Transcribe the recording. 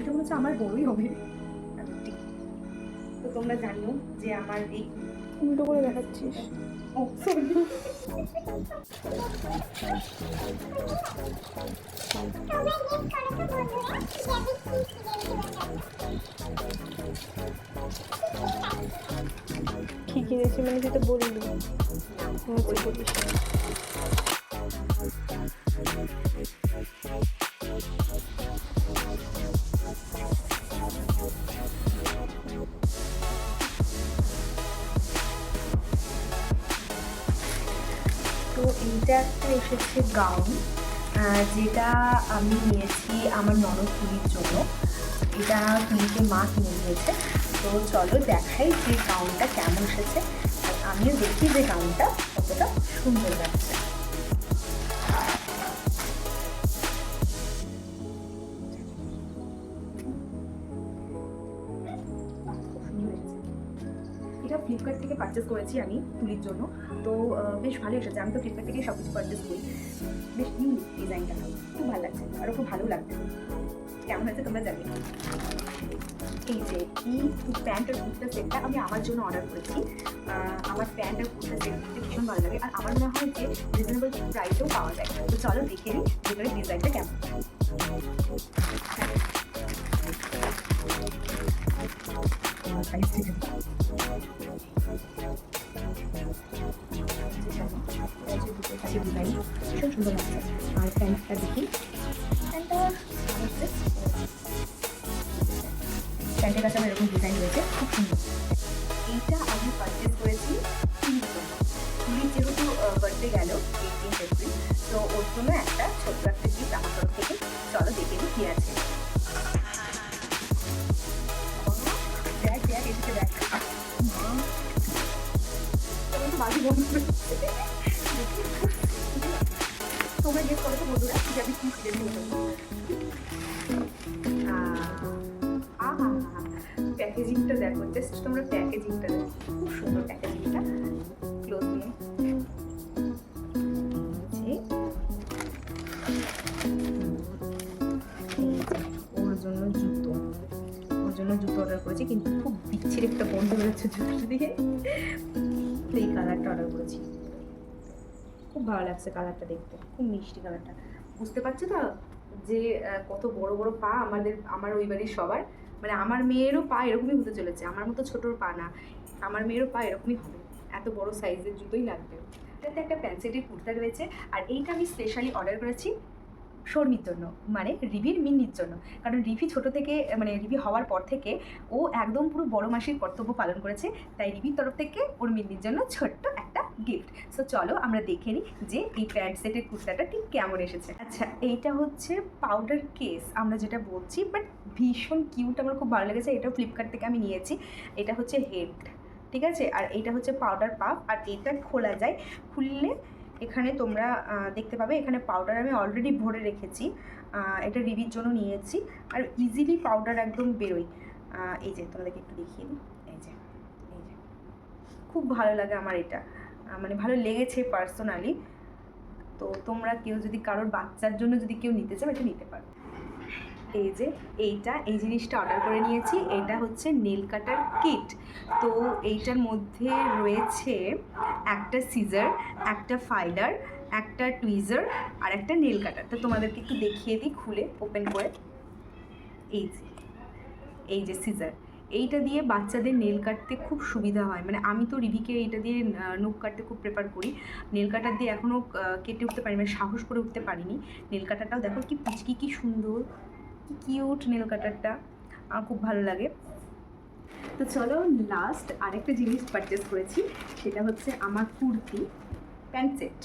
এটা মনে হচ্ছে আমার বড়ই হবে। তো তোমরা জানিও যে আমার এই উল্টো করে দেখাচ্ছিস। ও সরি। কি কিনেছি মানে তুই তো বললি। আচ্ছা বলিস। তো এইটা একটা এসেছে গাউন, যেটা আমি নিয়েছি আমার ননদ তুলির জন্য। এটা তুলিকে মা কিনে দিয়েছে। তো চলো দেখাই যে গাউনটা কেমন এসেছে, আর আমিও দেখি যে গাউনটা কতটা সুন্দর লাগছে। এটা ফ্লিপকার্ট থেকে পারচেস করেছি আমি তুলির জন্য। তো বেশ ভালো এসেছে। আমি তো ফ্লিপকার্ট থেকে সব কিছু পারচেস করি। বেশ ইউনিক ডিজাইনটা, খুব ভালো লাগছে, আরও খুব ভালো লাগছে। কেমন হয়েছে তোমরা জানি। এই যে এই প্যান্ট আর কুর্তা সেটটা আমি আমার জন্য অর্ডার করেছি। আমার প্যান্ট আর কুর্তা সেট ভীষণ ভালো লাগে, আর আমার মনে হয় যে রিজনেবল প্রাইসেও পাওয়া যায়। তো চলো দেখে নিই ভেতরে ডিজাইনটা কেমন। ডিজাইন ভীষণ সুন্দর লাগছে। আর প্যান্টটা দেখি, প্যান্টের কাছে আমার এরকম ডিজাইন রয়েছে, খুব সুন্দর। এইটা আমি পারচেস করেছি তুলির জন্য। তুলির যেহেতু বার্থডে গেল 18 এপ্রিল, তো ওর জন্য একটা ছোট্ট একটা গিফট আমার তরফ থেকে। চলো দেখে নিই কী আছে। দেখ দেখ এসেছে, দেখ বাড়ি বন্ধ করে তোমরা গেস করো তো বন্ধুরা যে আমি কি কিনেছি। প্যাকেজিংটা দেখো, জাস্ট তোমরা প্যাকেজিংটা দেখো, খুব সুন্দর প্যাকেজিংটা। ক্লোজ নিয়ে ওর জন্য জুতো, ওর জন্য জুতো অর্ডার করেছি, কিন্তু খুব বিচ্ছিরি একটা বন্ধ হয়েছে জুতো দিয়ে। তো এই কালারটা অর্ডার করেছি, খুব ভালো লাগছে কালারটা দেখতে, খুব মিষ্টি কালারটা। বুঝতে পারছো তো যে কত বড় বড় পা আমার ওই বাড়ির সবার, মানে আমার মেয়েরও পা এরকমই হতে চলেছে। আমার মতো ছোটোর পা না, আমার মেয়েরও পা এরকমই হবে, এত বড় সাইজের জুতোই লাগবে। এটাতে একটা প্যান্সেটের কুর্তা রয়েছে, আর এইটা আমি স্পেশালি অর্ডার করেছি শর্মির জন্য, মানে রিভির মিন্নির জন্য। কারণ রিভি ছোটো থেকে, মানে রিভি হওয়ার পর থেকে ও একদম পুরো বড় মাসির কর্তব্য পালন করেছে, তাই রিভির তরফ থেকে ওর মিন্নির জন্য ছোট্ট একটা গিফট। সো চলো আমরা দেখে নিই যে এই প্যান্ট সেটের কুর্তাটা ঠিক কেমন এসেছে। আচ্ছা, এইটা হচ্ছে পাউডার কেস আমরা যেটা বলছি, বাট ভীষণ কিউট, আমার খুব ভালো লেগেছে। এটাও ফ্লিপকার্ট থেকে আমি নিয়েছি। এটা হচ্ছে হেড, ঠিক আছে, আর এইটা হচ্ছে পাউডার পাফ। আর এটা খোলা যায়, খুললে এখানে তোমরা দেখতে পাবে এখানে পাউডার আমি অলরেডি ভরে রেখেছি। এটা রিভির জন্য নিয়েছি, আর ইজিলি পাউডার একদম বেরোয়। এই যে তোমাদেরকে একটু দেখিয়ে দিই, এই যে খুব ভালো লাগে আমার এটা, মানে ভালো লেগেছে পার্সোনালি। তো তোমরা কেউ যদি কারোর বাচ্চার জন্য যদি কেউ নিতে চাও এটা নিতে পারো। এই যে এই জিনিসটা অর্ডার করে নিয়েছি। এটা হচ্ছে নেল কাটার কিট। তো এইটার মধ্যে রয়েছে একটা সিজার, একটা ফাইলার, একটা টুইজার আর একটা নেল কাটার। তো তোমাদেরকে একটু দেখিয়ে দিই খুলে, ওপেন করে। এই যে সিজার, এইটা দিয়ে বাচ্চাদের নেল কাটতে খুব সুবিধা হয়। মানে আমি তো রিভিকে এইটা দিয়ে নখ কাটতে খুব প্রেফার করি। নেল কাটার দিয়ে এখনও কেটে উঠতে পারি, মানে সাহস করে উঠতে পারিনি। নেল কাটারটাও দেখো কি পুচকি, কি সুন্দর, কি কিউট নেল কাটারটা, খুব ভালো লাগে। তো চলো লাস্ট আরেকটা জিনিস পারচেস করেছি, সেটা হচ্ছে আমার কুর্তি প্যান্ট সেট।